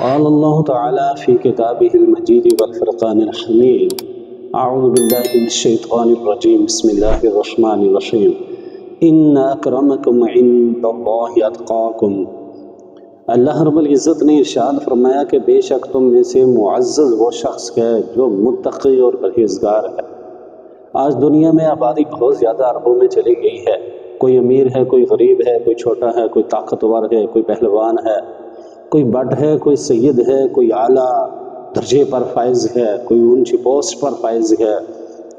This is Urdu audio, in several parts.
قال الله تعالى في كتابه المجيد والفرقان الحميد أعوذ بالله من الشيطان الرجيم بسم الله الرحمن الرحيم إن أكرمكم عند الله أتقاكم۔ اللہ رب العزت نے ارشاد فرمایا کہ بے شک تم میں سے معزز وہ شخص ہے جو متقی اور پرہیزگار ہے۔ آج دنیا میں آبادی بہت زیادہ اربوں میں چلی گئی ہے، کوئی امیر ہے، کوئی غریب ہے، کوئی چھوٹا ہے، کوئی طاقتور ہے، کوئی پہلوان ہے، کوئی بٹ ہے، کوئی سید ہے، کوئی اعلیٰ درجے پر فائز ہے، کوئی اونچی پوسٹ پر فائز ہے،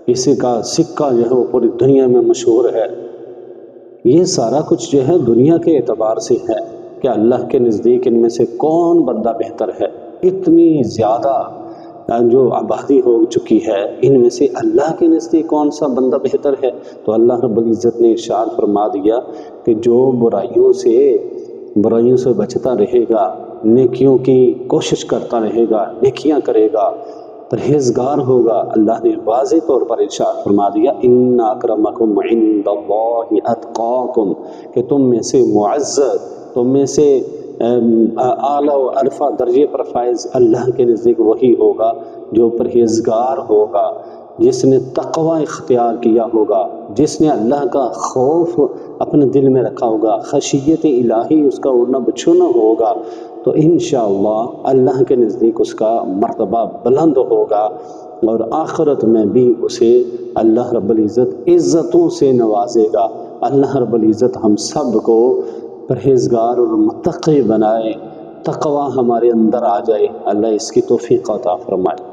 کسی کا سکہ جو ہے وہ پوری دنیا میں مشہور ہے۔ یہ سارا کچھ جو ہے دنیا کے اعتبار سے ہے کہ اللہ کے نزدیک ان میں سے کون بندہ بہتر ہے۔ اتنی زیادہ جو آبادی ہو چکی ہے، ان میں سے اللہ کے نزدیک کون سا بندہ بہتر ہے؟ تو اللہ رب العزت نے ارشاد فرما دیا کہ جو برائیوں سے بچتا رہے گا، نیکیوں کی کوشش کرتا رہے گا، نیکیاں کرے گا، پرہیزگار ہوگا، اللہ نے واضح طور پر ارشاد فرما دیا ان اکرمکم عند اللہ اتقاکم، کہ تم میں سے معزز، تم میں سے اعلیٰ و عرفہ درجے پر فائز اللہ کے نزدیک وہی ہوگا جو پرہیزگار ہوگا، جس نے تقوی اختیار کیا ہوگا، جس نے اللہ کا خوف اپنے دل میں رکھا ہوگا، خشیت الہی اس کا اڑنا بچھونا ہوگا، تو انشاءاللہ اللہ کے نزدیک اس کا مرتبہ بلند ہوگا، اور آخرت میں بھی اسے اللہ رب العزت عزتوں سے نوازے گا۔ اللہ رب العزت ہم سب کو پرہیزگار اور متقی بنائے، تقوی ہمارے اندر آ جائے، اللہ اس کی توفیق عطا فرمائے۔